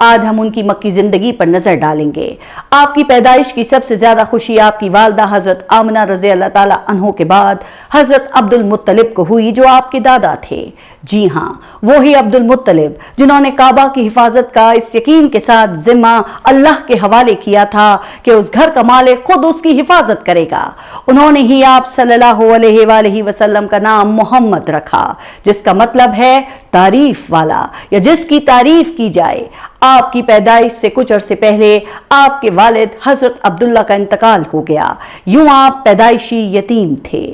آج ہم ان کی مکی زندگی پر نظر ڈالیں گے۔ آپ کی پیدائش کی سب سے زیادہ خوشی آپ کی والدہ حضرت آمنہ رضی اللہ تعالیٰ عنہ کے بعد حضرت عبد المطلب کو ہوئی جو آپ کے دادا تھے۔ جی ہاں، وہی عبد المطلب جنہوں نے کعبہ کی حفاظت کا اس یقین کے ساتھ ذمہ اللہ کے حوالے کیا تھا کہ اس گھر کا مالک خود اس کی حفاظت کرے گا۔ انہوں نے ہی آپ صلی اللہ علیہ وآلہ وسلم کا نام محمد رکھا، جس کا مطلب ہے تعریف والا یا جس کی تعریف کی جائے۔ آپ کی پیدائش سے کچھ عرصے پہلے آپ کے والد حضرت عبداللہ کا انتقال ہو گیا، یوں آپ پیدائشی یتیم تھے۔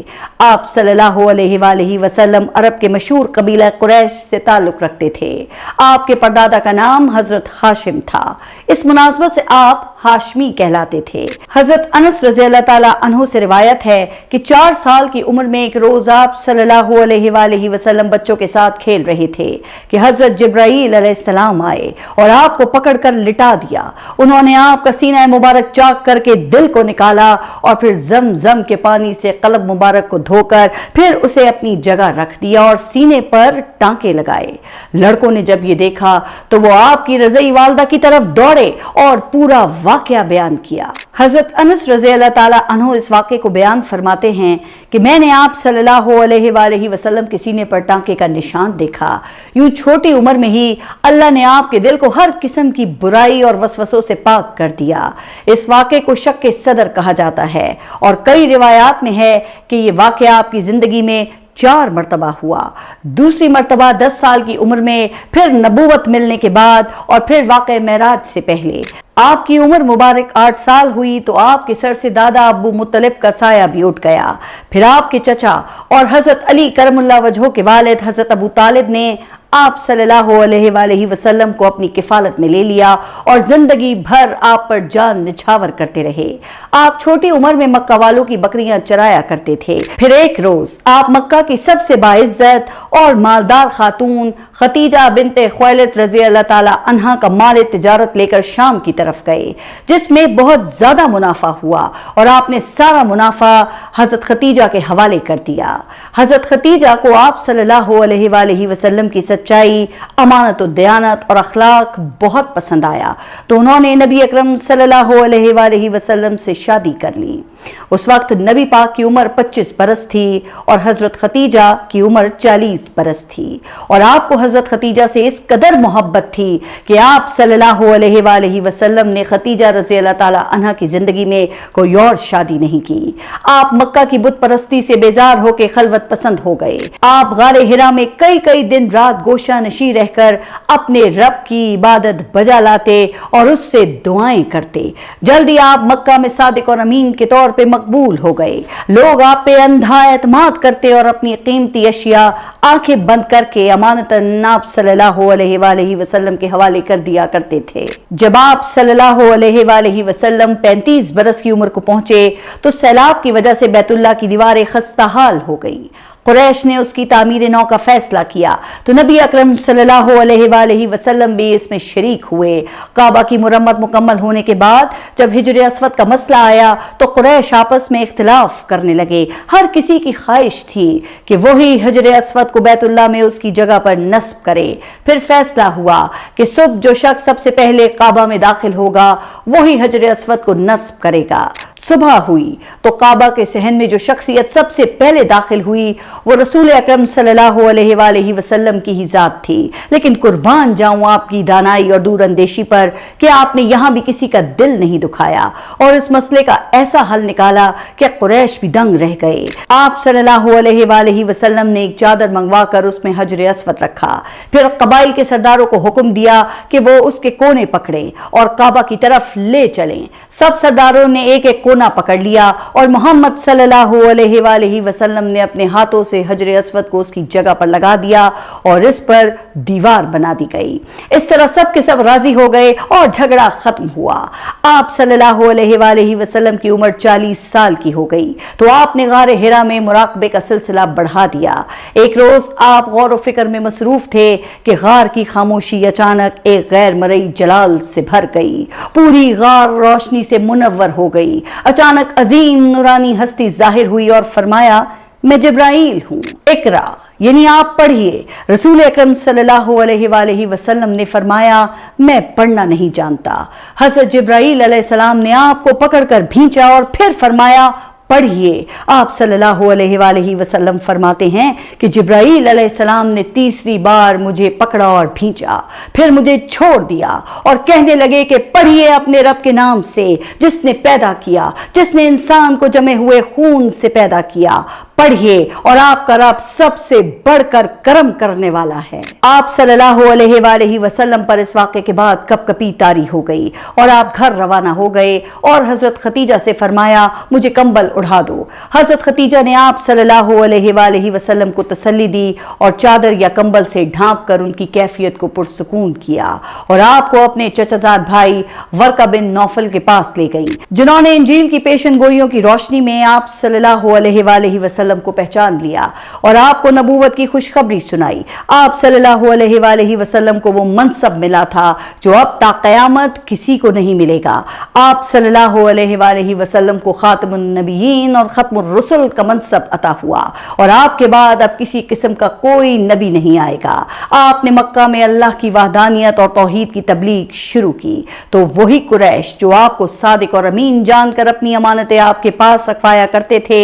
آپ صلی اللہ علیہ وآلہ وسلم عرب کے مشہور قبیلہ قریش سے تعلق رکھتے تھے۔ آپ کے پردادا کا نام حضرت ہاشم تھا، اس مناسبت سے آپ ہاشمی کہلاتے تھے۔ حضرت انس رضی اللہ تعالیٰ عنہ سے روایت ہے کہ 4 سال کی عمر میں ایک روز آپ صلی اللہ علیہ وآلہ وسلم بچوں کے ساتھ کھیل رہے تھے کہ حضرت جبرائیل علیہ السلام آئے اور آپ کو پکڑ کر لٹا دیا۔ انہوں نے آپ کا سینہ مبارک چاک کر کے دل کو نکالا اور پھر زمزم کے پانی سے قلب مبارک کو دھو کر پھر اسے اپنی جگہ رکھ دیا اور سینے پر ٹانکے لگائے۔ لڑکوں نے جب یہ دیکھا تو وہ آپ کی رضعی والدہ کی طرف دوڑے اور پورا واقعہ بیان کیا۔ حضرت انس رضی اللہ تعالیٰ عنہ اس واقعے کو بیان فرماتے ہیں کہ میں نے آپ صلی اللہ علیہ وآلہ وسلم کے سینے پر ٹانکے کا نشان دیکھا۔ یوں چھوٹی عمر میں ہی اللہ نے آپ کے دل کو ہر قسم کی برائی اور وسوسوں سے پاک کر دیا۔ اس واقعے کو شق صدر کہا جاتا ہے اور کئی روایات میں ہے کہ یہ واقعہ آپ کی زندگی میں 4 مرتبہ ہوا۔ دوسری مرتبہ 10 سال کی عمر میں، پھر نبوت ملنے کے بعد اور پھر واقعہ معراج سے پہلے۔ آپ کی عمر مبارک 8 سال ہوئی تو آپ کے سر سے دادا ابو مطلب کا سایہ بھی اٹھ گیا۔ پھر آپ کے چچا اور حضرت علی کرم اللہ وجہہ کے والد حضرت ابو طالب نے آپ صلی اللہ علیہ وآلہ وسلم کو اپنی کفالت میں لے لیا اور زندگی بھر آپ پر جان نچھاور کرتے رہے۔ آپ چھوٹی عمر میں مکہ والوں کی بکریاں چرایا کرتے تھے۔ پھر ایک روز آپ مکہ کی سب سے باعزت اور مالدار خاتون ختیجہ بنت خویلد رضی اللہ تعالی عنہا کا مال تجارت لے کر شام کی طرف گئے، جس میں بہت زیادہ منافع ہوا اور آپ نے سارا منافع حضرت ختیجہ کے حوالے کر دیا۔ حضرت ختیجہ کو آپ صلی اللہ علیہ وآلہ وسلم کی سچائی، امانت و دیانت اور اخلاق بہت پسند آیا تو انہوں نے نبی اکرم صلی اللہ علیہ وآلہ وسلم سے شادی کر لی۔ اس وقت نبی پاک کی عمر 25 برس تھی اور حضرت ختیجہ کی عمر 40 برس تھی، اور آپ کو حضرت ختیجہ سے اس قدر محبت تھی کہ آپ صلی اللہ علیہ وآلہ وسلم نے ختیجہ رضی اللہ تعالی عنہا کی زندگی میں کوئی اور شادی نہیں کی۔ آپ مکہ کی بت پرستی سے بیزار ہو کے خلوت پسند ہو گئے۔ آپ غار حرا میں کئی دن رات گوشہ نشیں رہ کر اپنے رب کی عبادت بجا لاتے اور اس سے دعائیں کرتے۔ جلدی آپ مکہ میں صادق اور امین کے طور پہ مقبول ہو گئے۔ لوگ آپ پہ اندھا اعتماد کرتے اور اپنی قیمتی اشیاء آنکھیں بند کر کے امانتاً آپ صلی اللہ علیہ وآلہ وسلم کے حوالے کر دیا کرتے تھے۔ جب آپ صلی اللہ علیہ وآلہ وسلم 35 برس کی عمر کو پہنچے تو سیلاب کی وجہ سے بیت اللہ کی دیواریں خستہ حال ہو گئی۔ قریش نے اس کی تعمیر نو کا فیصلہ کیا تو نبی اکرم صلی اللہ علیہ وآلہ وسلم بھی اس میں شریک ہوئے۔ کعبہ کی مرمت مکمل ہونے کے بعد جب حجر اسود کا مسئلہ آیا تو قریش آپس میں اختلاف کرنے لگے۔ ہر کسی کی خواہش تھی کہ وہی حجر اسود کو بیت اللہ میں اس کی جگہ پر نصب کرے۔ پھر فیصلہ ہوا کہ صبح جو شخص سب سے پہلے کعبہ میں داخل ہوگا وہی حجر اسود کو نصب کرے گا۔ صبح ہوئی تو کعبہ کے صحن میں جو شخصیت سب سے پہلے داخل ہوئی وہ رسول اکرم صلی اللہ علیہ وآلہ وسلم کی ہی ذات تھی، لیکن قربان جاؤں آپ کی دانائی اور دور اندیشی پر کہ آپ نے یہاں بھی کسی کا دل نہیں دکھایا اور اس مسئلے کا ایسا حل نکالا کہ قریش بھی دنگ رہ گئے۔ آپ صلی اللہ علیہ وآلہ وسلم نے ایک چادر منگوا کر اس میں حجر اسود رکھا، پھر قبائل کے سرداروں کو حکم دیا کہ وہ اس کے کونے پکڑیں اور کعبہ کی طرف لے چلیں۔ سب سرداروں نے ایک ایک کونا پکڑ لیا اور محمد صلی اللہ علیہ وآلہ وسلم نے اپنے ہاتھوں سے حجر اسود کو اس کی جگہ پر لگا دیا اور اس پر دیوار بنا دی گئی۔ اس طرح سب کے سب راضی ہو گئے اور جھگڑا ختم ہوا۔ آپ صلی اللہ علیہ وآلہ وسلم کی عمر 40 سال کی ہو گئی تو آپ نے غار حرا میں مراقبے کا سلسلہ بڑھا دیا۔ ایک روز آپ غور و فکر میں مصروف تھے کہ غار کی خاموشی اچانک ایک غیر مرئی جلال سے بھر گئی۔ پوری غار روشنی سے منور ہو گئی۔ اچانک عظیم نورانی ہستی ظاہر ہوئی اور فرمایا، میں جبرائیل ہوں، اقرا یعنی آپ پڑھیے۔ رسول اکرم صلی اللہ علیہ وآلہ وسلم نے فرمایا میں پڑھنا نہیں جانتا۔ حضرت جبرائیل علیہ السلام نے آپ کو پکڑ کر بھینچا اور پھر فرمایا پڑھیے۔ آپ صلی اللہ علیہ وآلہ وسلم فرماتے ہیں کہ جبرائیل علیہ السلام نے تیسری بار مجھے پکڑا اور بھینچا، پھر مجھے چھوڑ دیا اور کہنے لگے کہ پڑھیے اپنے رب کے نام سے جس نے پیدا کیا، جس نے انسان کو جمے ہوئے خون سے پیدا کیا۔ پڑھیے اور آپ کا رب سب سے بڑھ کر کرم کرنے والا ہے۔ آپ صلی اللہ علیہ وآلہ وسلم پر اس واقعے کے بعد کپ کپی طاری ہو گئی اور آپ گھر روانہ ہو گئے اور حضرت ختیجہ سے فرمایا مجھے کمبل اڑا دو۔ حضرت ختیجہ نے آپ صلی اللہ علیہ وآلہ وسلم کو تسلی دی اور چادر یا کمبل سے ڈھانپ کر ان کی کیفیت کو پرسکون کیا اور آپ کو اپنے چچا زاد بھائی ورقہ بن نوفل کے پاس لے گئی، جنہوں نے انجیل کی پیشن گوئیوں کی روشنی میں آپ صلی اللہ علیہ وآلہ وسلم کو پہچان لیا اور آپ کو نبوت کی خوشخبری سنائی۔ آپ صلی اللہ علیہ وآلہ وسلم کو وہ منصب ملا تھا جو اب تا قیامت کسی کو نہیں ملے گا۔ آپ صلی اللہ علیہ وآلہ وسلم کو خاتم النبیین اور ختم الرسل کا منصب عطا ہوا اور آپ کے بعد اب کسی قسم کا کوئی نبی نہیں آئے گا۔ آپ نے مکہ میں اللہ کی وحدانیت اور توحید کی تبلیغ شروع کی تو وہی قریش جو آپ کو صادق اور امین جان کر اپنی امانتیں آپ کے پاس رکھوایا کرتے تھے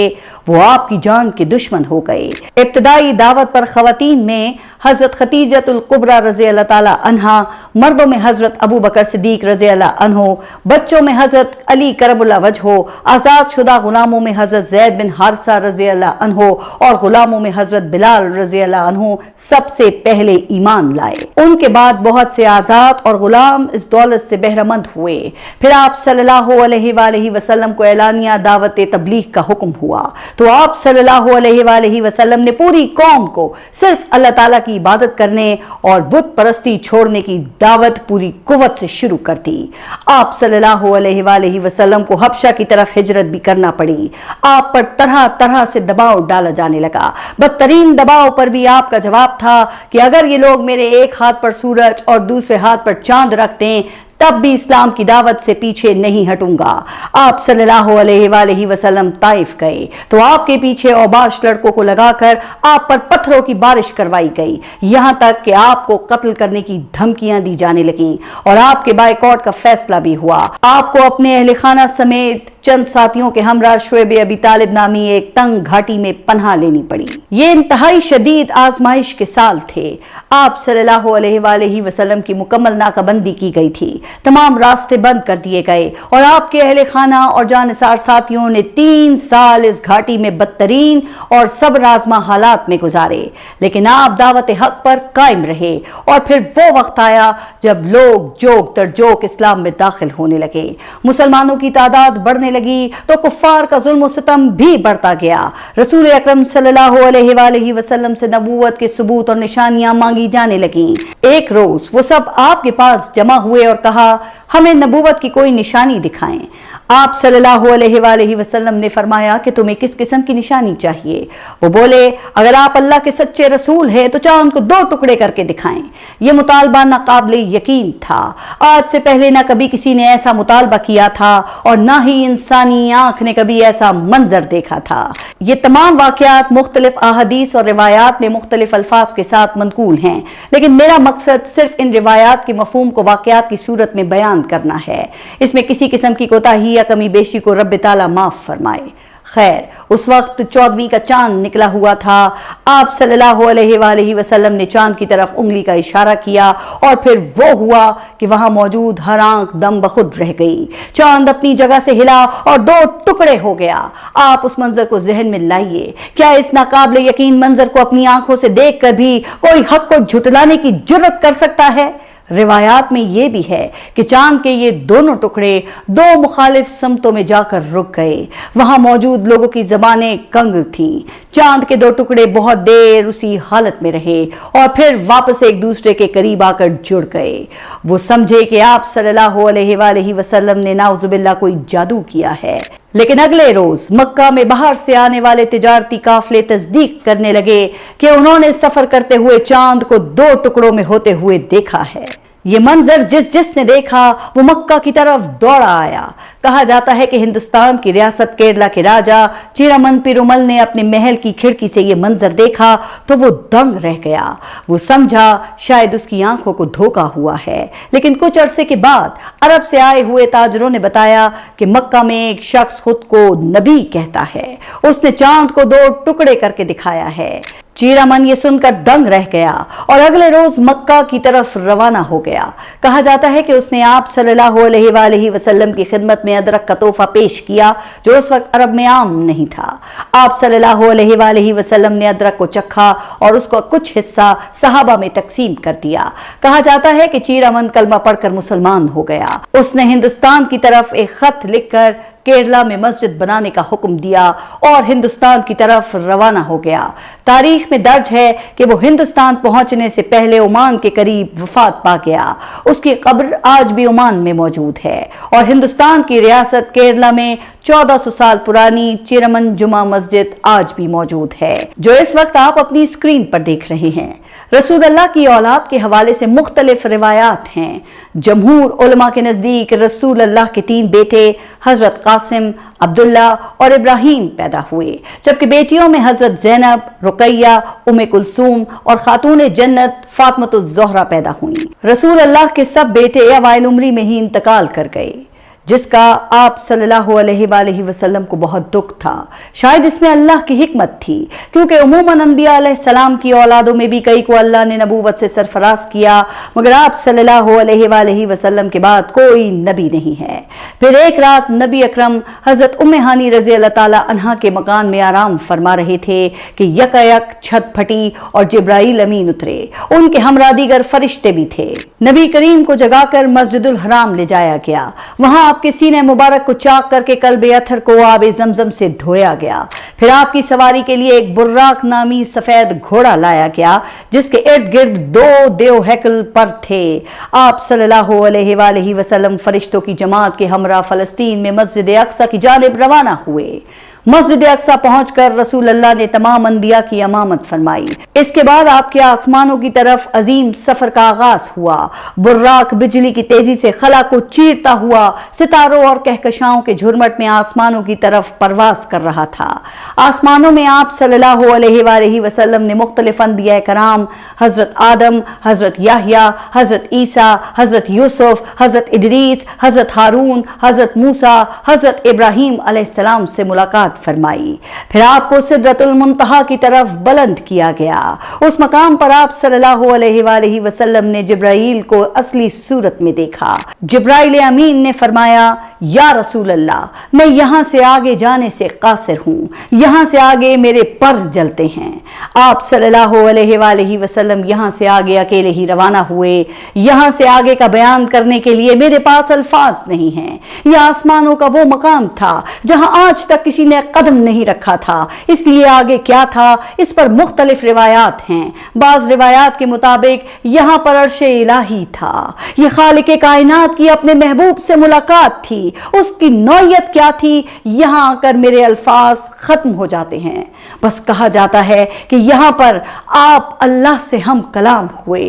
وہ آپ کی جان کے دشمن ہو گئے۔ ابتدائی دعوت پر خواتین میں حضرت خدیجۃ الکبریٰ رضی اللہ تعالی عنہا، مردوں میں حضرت ابو بکر صدیق رضی اللہ عنہ، بچوں میں حضرت علی کرم اللہ وجہہ، آزاد شدہ غلاموں میں حضرت زید بن حارثہ رضی اللہ عنہ اور غلاموں میں حضرت بلال رضی اللہ عنہ سب سے پہلے ایمان لائے۔ ان کے بعد بہت سے آزاد اور غلام اس دولت سے بہرہ مند ہوئے۔ پھر آپ صلی اللہ علیہ وآلہ وسلم کو اعلانیہ دعوت تبلیغ کا حکم ہوا تو آپ صلی اللہ علیہ وآلہ وسلم نے پوری قوم کو صرف اللہ تعالیٰ کی عبادت کرنے اور بت پرستی چھوڑنے کی دعوت پوری قوت سے شروع کر دی۔ آپ صلی اللہ علیہ وآلہ وسلم کو حبشہ کی طرف ہجرت بھی کرنا پڑی۔ آپ پر طرح طرح سے دباؤ ڈالا جانے لگا۔ بدترین دباؤ پر بھی آپ کا جواب تھا کہ اگر یہ لوگ میرے ایک ہاتھ پر سورج اور دوسرے ہاتھ پر چاند رکھ دیں تب بھی اسلام کی دعوت سے پیچھے نہیں ہٹوں گا۔ آپ صلی اللہ علیہ وآلہ وسلم طائف گئے تو آپ کے پیچھے اوباش لڑکوں کو لگا کر آپ پر پتھروں کی بارش کروائی گئی، یہاں تک کہ آپ کو قتل کرنے کی دھمکیاں دی جانے لگیں اور آپ کے بائیکاٹ کا فیصلہ بھی ہوا۔ آپ کو اپنے اہل خانہ سمیت چند ساتھیوں کے ہمراہ شعیب ابی طالب نامی ایک تنگ گھاٹی میں پناہ لینی پڑی۔ یہ انتہائی شدید آزمائش کے سال تھے۔ آپ صلی اللہ علیہ وآلہ وسلم کی مکمل ناکہ بندی کی گئی تھی، تمام راستے بند کر دیے گئے اور آپ کے اہل خانہ اور جانثار ساتھیوں نے 3 سال اس گھاٹی میں بدترین اور صبر آزما حالات میں گزارے، لیکن آپ دعوت حق پر قائم رہے اور پھر وہ وقت آیا جب لوگ جوگ در جوگ اسلام میں داخل ہونے لگے، مسلمانوں کی تعداد بڑھنے لگی تو کفار کا ظلم و ستم بھی بڑھتا گیا۔ رسول اکرم صلی اللہ علیہ وآلہ وسلم سے نبوت کے ثبوت اور نشانیاں مانگی جانے لگیں۔ ایک روز وہ سب آپ کے پاس جمع ہوئے اور کہا ہمیں نبوت کی کوئی نشانی دکھائیں۔ آپ صلی اللہ علیہ وآلہ وسلم نے فرمایا کہ تمہیں کس قسم کی نشانی چاہیے؟ وہ بولے اگر آپ اللہ کے سچے رسول ہیں تو چاند کو 2 ٹکڑے کر کے دکھائیں۔ یہ مطالبہ ناقابل یقین تھا۔ آج سے پہلے نہ کبھی کسی نے ایسا مطالبہ کیا تھا اور نہ ہی انسانی آنکھ نے کبھی ایسا منظر دیکھا تھا۔ یہ تمام واقعات مختلف احادیث اور روایات میں مختلف الفاظ کے ساتھ منقول ہیں، لیکن میرا مقصد صرف ان روایات کے مفہوم کو واقعات کی صورت میں بیان کرنا ہے۔ اس میں کسی قسم کی کوتاہی یا کمی بیشی کو رب تعالیٰ معاف فرمائے۔ خیر، اس وقت 14ویں کا چاند نکلا ہوا تھا۔ آپ صلی اللہ علیہ وآلہ وسلم نے چاند کی طرف انگلی کا اشارہ کیا اور پھر وہ ہوا کہ وہاں موجود ہر آنکھ دم بخود رہ گئی۔ چاند اپنی جگہ سے ہلا اور 2 ٹکڑے ہو گیا۔ آپ اس منظر کو ذہن میں لائیے۔ کیا اس ناقابل یقین منظر کو اپنی آنکھوں سے دیکھ کر بھی کوئی حق کو جھٹلانے کی جرت کر سکتا ہے؟ روایات میں یہ بھی ہے کہ چاند کے یہ دونوں ٹکڑے 2 مخالف سمتوں میں جا کر رک گئے۔ وہاں موجود لوگوں کی زبانیں کنگ تھیں۔ چاند کے 2 ٹکڑے بہت دیر اسی حالت میں رہے اور پھر واپس ایک دوسرے کے قریب آ کر جڑ گئے۔ وہ سمجھے کہ آپ صلی اللہ علیہ وآلہ وسلم نے نعوذ باللہ کوئی جادو کیا ہے۔ لیکن اگلے روز مکہ میں باہر سے آنے والے تجارتی قافلے تصدیق کرنے لگے کہ انہوں نے سفر کرتے ہوئے چاند کو 2 ٹکڑوں میں ہوتے ہوئے دیکھا ہے۔ یہ منظر جس نے دیکھا وہ مکہ کی طرف دوڑا آیا۔ کہا جاتا ہے کہ ہندوستان کی ریاست کیرلا کے راجا چیرامن پیرومل نے اپنے محل کی کھڑکی سے یہ منظر دیکھا تو وہ دنگ رہ گیا۔ وہ سمجھا شاید اس کی آنکھوں کو دھوکا ہوا ہے، لیکن کچھ عرصے کے بعد عرب سے آئے ہوئے تاجروں نے بتایا کہ مکہ میں ایک شخص خود کو نبی کہتا ہے، اس نے چاند کو 2 ٹکڑے کر کے دکھایا ہے۔ چیرامن یہ سن کر دنگ رہ گیا اور اگلے روز مکہ کی طرف روانہ ہو گیا۔ کہا جاتا ہے کہ اس نے آپ صلی اللہ علیہ وآلہ وسلم کی خدمت میں ادرک کا تحفہ پیش کیا جو اس وقت عرب میں عام نہیں تھا۔ آپ صلی اللہ علیہ وآلہ وسلم نے ادرک کو چکھا اور اس کو کچھ حصہ صحابہ میں تقسیم کر دیا۔ کہا جاتا ہے کہ چیرامن کلمہ پڑھ کر مسلمان ہو گیا۔ اس نے ہندوستان کی طرف ایک خط لکھ کر کیرلا میں مسجد بنانے کا حکم دیا اور ہندوستان کی طرف روانہ ہو گیا۔ تاریخ میں درج ہے کہ وہ ہندوستان پہنچنے سے پہلے عمان کے قریب وفات پا گیا۔ اس کی قبر آج بھی عمان میں موجود ہے اور ہندوستان کی ریاست کیرلا میں 1400 سال پرانی چیرامن جمعہ مسجد آج بھی موجود ہے، جو اس وقت آپ اپنی اسکرین پر دیکھ رہے ہیں۔ رسول اللہ کی اولاد کے حوالے سے مختلف روایات ہیں۔ جمہور علماء کے نزدیک رسول اللہ کے 3 بیٹے حضرت قاسم، عبداللہ اور ابراہیم پیدا ہوئے، جبکہ بیٹیوں میں حضرت زینب، رقیہ، ام کلثوم اور خاتون جنت فاطمۃ الزہرا پیدا ہوئیں۔ رسول اللہ کے سب بیٹے اوائل عمری میں ہی انتقال کر گئے، جس کا آپ صلی اللہ علیہ وآلہ وسلم کو بہت دکھ تھا۔ شاید اس میں اللہ کی حکمت تھی، کیونکہ عموماً انبیاء علیہ السلام کی اولادوں میں بھی کئی کو اللہ نے نبوت سے سرفراز کیا، مگر آپ صلی اللہ علیہ وآلہ وسلم کے بعد کوئی نبی نہیں ہے۔ پھر ایک رات نبی اکرم حضرت ام ہانی رضی اللہ تعالی عنہا کے مکان میں آرام فرما رہے تھے کہ یکایک چھت پھٹی اور جبرائیل امین اترے۔ ان کے ہمراہ دیگر فرشتے بھی تھے۔ نبی کریم کو جگا کر مسجد الحرام لے جایا گیا۔ وہاں آپ کے سینے مبارک کو چاک کر کے قلب اتھر کو آب زمزم سے دھویا گیا۔ پھر آپ کی سواری کے لیے ایک براق نامی سفید گھوڑا لایا گیا، جس کے ارد گرد 2 دیو ہیکل پر تھے۔ آپ صلی اللہ علیہ وآلہ وسلم فرشتوں کی جماعت کے ہمراہ فلسطین میں مسجد اقصی کی جانب روانہ ہوئے۔ مسجد اقصی پہنچ کر رسول اللہ نے تمام انبیاء کی امامت فرمائی۔ اس کے بعد آپ کے آسمانوں کی طرف عظیم سفر کا آغاز ہوا۔ براق بجلی کی تیزی سے خلا کو چیرتا ہوا ستاروں اور کہکشاؤں کے جھرمٹ میں آسمانوں کی طرف پرواز کر رہا تھا۔ آسمانوں میں آپ صلی اللہ علیہ وآلہ وسلم نے مختلف انبیاء کرام، حضرت آدم، حضرت یحییٰ، حضرت عیسیٰ، حضرت یوسف، حضرت ادریس، حضرت ہارون، حضرت موسیٰ، حضرت ابراہیم علیہ السلام سے ملاقات فرمائی۔ پھر آپ کو سدرۃ المنتہا کی طرف بلند کیا گیا۔ اس مقام پر آپ صلی اللہ علیہ وآلہ وسلم نے جبرائیل کو اصلی صورت میں دیکھا۔ جبرائیل امین نے فرمایا، یا رسول اللہ، میں یہاں سے آگے جانے سے قاصر ہوں، یہاں سے آگے میرے پر جلتے ہیں۔ آپ صلی اللہ علیہ وآلہ وسلم یہاں سے آگے اکیلے ہی روانہ ہوئے۔ یہاں سے آگے کا بیان کرنے کے لیے میرے پاس الفاظ نہیں ہیں۔ یہ آسمانوں کا وہ مقام تھا جہاں آج تک کسی نے قدم نہیں رکھا تھا، اس لیے آگے کیا تھا اس پر مختلف روایات ہیں۔ بعض روایات کے مطابق یہاں پر عرش الہی تھا۔ یہ خالق کائنات کی اپنے محبوب سے ملاقات تھی۔ اس کی نوعیت کیا تھی، یہاں آ کر میرے الفاظ ختم ہو جاتے ہیں۔ بس کہا جاتا ہے کہ یہاں پر آپ اللہ سے ہم کلام ہوئے۔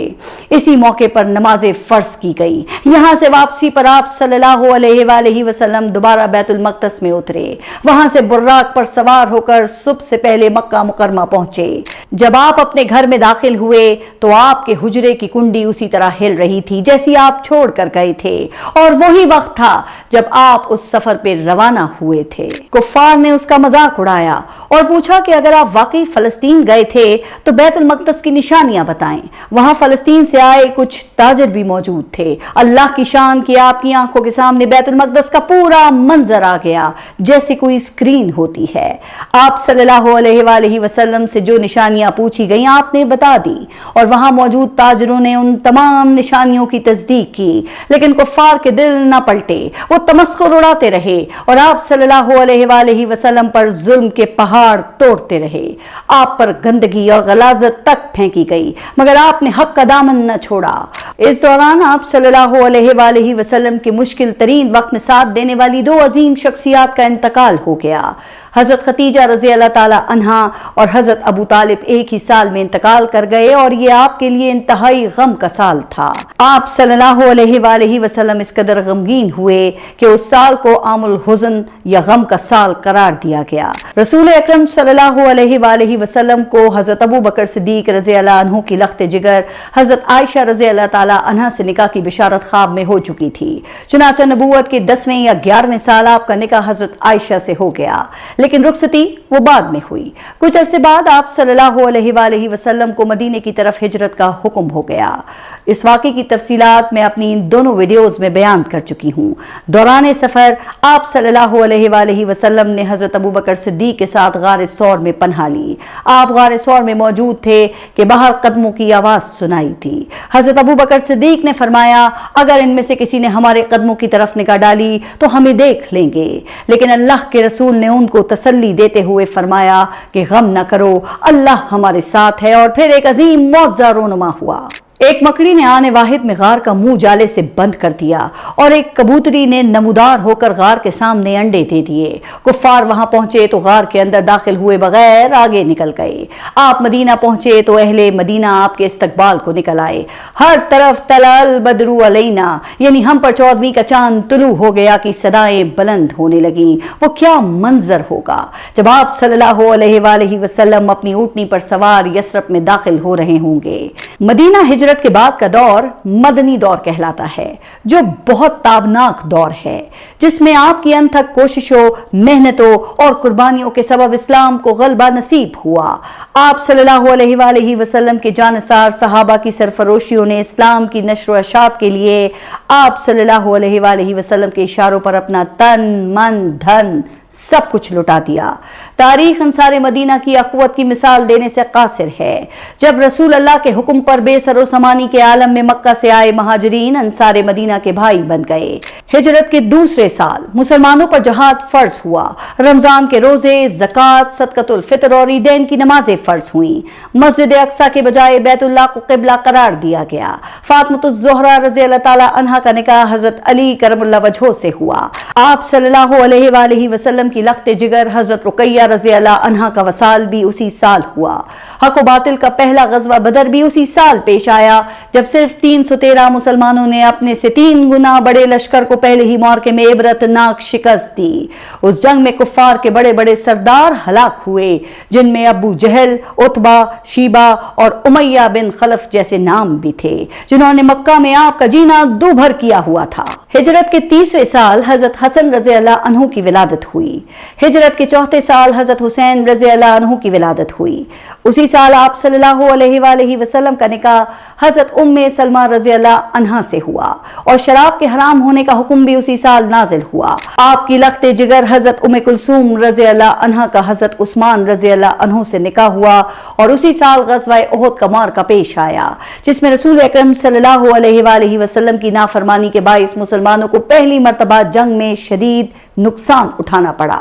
اسی موقع پر نماز فرض کی گئی۔ یہاں سے واپسی پر آپ صلی اللہ علیہ وآلہ وسلم دوبارہ بیت المقدس میں اترے۔ وہاں سے براق پر سوار ہو کر صبح سے پہلے مکہ مکرمہ پہنچے۔ جب آپ اپنے گھر میں داخل ہوئے تو آپ کے حجرے کی کنڈی اسی طرح ہل رہی تھی جیسی آپ چھوڑ کر گئے تھے، اور وہی وقت تھا جب آپ اس سفر پہ روانہ ہوئے تھے۔ کفار نے اس کا مذاق اڑایا اور پوچھا کہ اگر آپ واقعی فلسطین گئے تھے تو بیت المقدس کی نشانیاں بتائیں۔ وہاں فلسطین سے آئے کچھ تاجر بھی موجود تھے۔ اللہ کی شان کی آپ کی آنکھوں کے سامنے بیت المقدس کا پورا منظر آ گیا جیسے کوئی اسکرین ہوتی ہے۔ آپ صلی اللہ علیہ وآلہ وسلم سے جو نشانیاں پوچھی گئیں آپ نے بتا دی، اور وہاں موجود تاجروں نے ان تمام نشانیوں کی تصدیق کی، لیکن کفار کے دل نہ پلٹے۔ وہ تمسخر اڑاتے رہے اور آپ صلی اللہ علیہ وآلہ وسلم پر ظلم کے پہاڑ توڑتے رہے۔ آپ پر گندگی اور غلاظت تک پھینکی گئی، مگر آپ نے حق کا دامن نہ چھوڑا۔ اس دوران آپ صلی اللہ علیہ وآلہ وسلم کے مشکل ترین وقت میں ساتھ دینے والی 2 عظیم شخصیات کا انتقال ہو گیا۔ حضرت خدیجہ رضی اللہ تعالی عنہا اور حضرت ابو طالب ایک ہی سال میں انتقال کر گئے اور یہ آپ کے لیے انتہائی غم کا سال تھا۔ آپ صلی اللہ علیہ وآلہ وسلم اس قدر غمگین ہوئے کہ اس سال کو عام الحزن یا غم کا سال قرار دیا گیا۔ رسول اکرم صلی اللہ علیہ وآلہ وسلم کو حضرت ابو بکر صدیق رضی اللہ عنہ کی لخت جگر حضرت عائشہ رضی اللہ تعالی عنہا سے نکاح کی بشارت خواب میں ہو چکی تھی، چنانچہ نبوت کے 10ویں یا 11ویں سال آپ کا نکاح حضرت عائشہ سے ہو گیا، لیکن رخصتی وہ بعد میں ہوئی۔ کچھ عرصے بعد آپ صلی اللہ علیہ وآلہ وسلم کو مدینے کی طرف ہجرت کا حکم ہو گیا۔ اس واقعے کی تفصیلات میں اپنی ان دونوں ویڈیوز میں بیان کر چکی ہوں۔ دوران سفر آپ صلی اللہ علیہ وآلہ وسلم نے حضرت ابو بکر صدیق کے ساتھ غار ثور میں پناہ لی۔ آپ غار ثور میں موجود تھے کہ باہر قدموں کی آواز سنائی تھی۔ حضرت ابو بکر صدیق نے فرمایا، اگر ان میں سے کسی نے ہمارے قدموں کی طرف نگاہ ڈالی تو ہمیں دیکھ لیں گے، لیکن اللہ کے رسول نے ان کو تسلی دیتے ہوئے فرمایا کہ غم نہ کرو، اللہ ہمارے ساتھ ہے۔ اور پھر ایک عظیم معجزہ رونما ہوا۔ ایک مکڑی نے آنے واحد میں غار کا منہ جالے سے بند کر دیا اور ایک کبوتری نے نمودار ہو کر غار کے سامنے انڈے دے دیے۔ کفار وہاں پہنچے تو غار کے اندر داخل ہوئے بغیر آگے نکل گئے۔ آپ مدینہ پہنچے تو اہل مدینہ آپ کے استقبال کو نکل آئے۔ ہر طرف طلع البدر علینا، یعنی ہم پر 14ویں کا چاند طلوع ہو گیا کی صدائیں بلند ہونے لگیں۔ وہ کیا منظر ہوگا جب آپ صلی اللہ علیہ وآلہ وسلم اپنی اونٹنی پر سوار یثرب میں داخل ہو رہے ہوں گے۔ مدینہ ہجرت کے بعد کا دور مدنی دور کہلاتا ہے، جو بہت تابناک دور ہے، جس میں آپ کی انتھک کوششوں، محنتوں اور قربانیوں کے سبب اسلام کو غلبہ نصیب ہوا۔ آپ صلی اللہ علیہ وآلہ وسلم کے جانثار صحابہ کی سرفروشیوں نے اسلام کی نشر و اشاعت کے لیے آپ صلی اللہ علیہ وآلہ وسلم کے اشاروں پر اپنا تن، من، دھن سب کچھ لٹا دیا۔ تاریخ انصار مدینہ کی اخوت کی مثال دینے سے قاصر ہے۔ جب رسول اللہ کے حکم پر بے سر و سامانی کے عالم میں مکہ سے آئے مہاجرین انصار مدینہ کے بھائی بن گئے۔ ہجرت کے دوسرے سال مسلمانوں پر جہاد فرض ہوا۔ رمضان کے روزے، زکوٰۃ، صدقۃ الفطر اور عیدین کی نمازیں فرض ہوئیں۔ مسجد اقصیٰ کے بجائے بیت اللہ کو قبلہ قرار دیا گیا۔ فاطمۃ الزہرا رضی اللہ تعالی عنہا کا نکاح حضرت علی کرم اللہ وجہہ سے ہوا۔ آپ صلی اللہ علیہ وآلہ وسلم کی لخت جگر حضرت رقیہ رضی اللہ عنہا کا وصال بھی اسی سال ہوا۔ حق و باطل کا پہلا غزوہ بدر بھی اسی سال پیش آیا، جب صرف 313 مسلمانوں نے اپنے سے 3 گنا بڑے لشکر کو پہلے ہی معرکے میں عبرت ناک شکست دی۔ اس جنگ میں کفار کے بڑے بڑے سردار ہلاک ہوئے، جن میں ابو جہل، عتبہ، شیبہ اور امیہ بن خلف جیسے نام بھی تھے، جنہوں نے مکہ میں آپ کا جینا دو بھر کیا ہوا تھا۔ ہجرت کے تیسرے سال حضرت حسن رضی اللہ عنہ کی ولادت ہوئی۔ ہجرت کے چوتھے سال حضرت حسین رضی اللہ عنہ کی ولادت ہوئی۔ اسی سال آپ صلی اللہ علیہ وآلہ وسلم کا نکاح حضرت ام سلمہ رضی اللہ عنہا سے ہوا، اور شراب کے حرام ہونے کا حکم بھی اسی سال نازل ہوا۔ آپ کی لخت جگر حضرت ام کلثوم رضی اللہ عنہا کا حضرت عثمان رضی اللہ عنہ سے نکاح ہوا، اور اسی سال غزوہ احد کا معرکہ پیش آیا، جس میں رسول اکرم صلی اللہ علیہ وآلہ وسلم کی نافرمانی کے باعث مسلمانوں کو پہلی مرتبہ جنگ میں شدید نقصان اٹھانا پڑا۔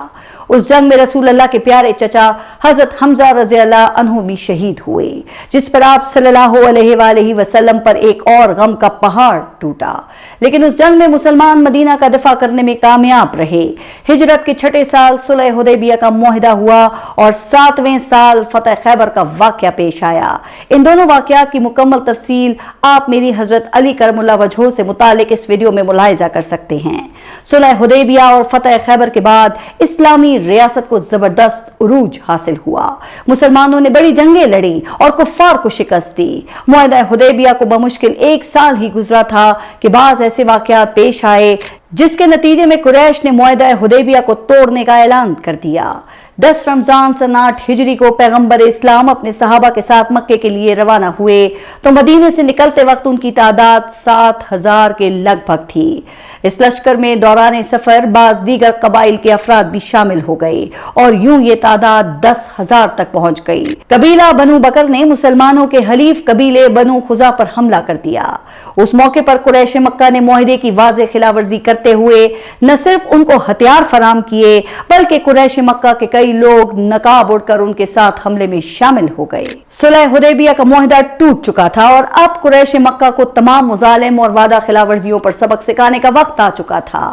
اس جنگ میں رسول اللہ کے پیارے چچا حضرت حمزہ رضی اللہ عنہ بھی شہید ہوئے، جس پر آپ صلی اللہ علیہ وآلہ وسلم پر ایک اور غم کا پہاڑ ٹوٹا۔ لیکن اس جنگ میں مسلمان مدینہ کا دفاع کرنے میں کامیاب رہے۔ ہجرت کے چھٹے سال صلح حدیبیہ کا معاہدہ ہوا، اور 7ویں سال فتح خیبر کا واقعہ پیش آیا۔ ان دونوں واقعات کی مکمل تفصیل آپ میری حضرت علی کرم اللہ وجہہ سے متعلق اس ویڈیو میں ملاحظہ کر سکتے ہیں۔ صلح حدیبیہ اور فتح خیبر کے بعد اسلامی ریاست کو زبردست عروج حاصل ہوا۔ مسلمانوں نے بڑی جنگیں لڑی اور کفار کو شکست دی۔ معاہدہ حدیبیہ کو بمشکل 1 سال ہی گزرا تھا کہ بعض ایسے واقعات پیش آئے جس کے نتیجے میں قریش نے معاہدہ حدیبیہ کو توڑنے کا اعلان کر دیا۔ 10 رمضان سن 8 ہجری کو پیغمبر اسلام اپنے صحابہ کے ساتھ مکے کے لیے روانہ ہوئے تو مدینے سے نکلتے وقت ان کی تعداد 7000 کے لگ بھگ تھی۔ اس لشکر میں دوران سفر بعض دیگر قبائل کے افراد بھی شامل ہو گئے، اور یوں یہ تعداد 10,000 تک پہنچ گئی۔ قبیلہ بنو بکر نے مسلمانوں کے حلیف قبیلے بنو خزاع پر حملہ کر دیا۔ اس موقع پر قریش مکہ نے معاہدے کی واضح خلاف ورزی کرتے ہوئے نہ صرف ان کو ہتھیار فراہم کیے، بلکہ قریش مکہ کے کئی لوگ نقاب اڑ کر ان کے ساتھ حملے میں شامل ہو گئے۔ صلح حدیبیہ کا معاہدہ ٹوٹ چکا تھا، اور اب قریش مکہ کو تمام مظالم اور وعدہ خلاف ورزیوں پر سبق سکھانے کا وقت آ چکا تھا۔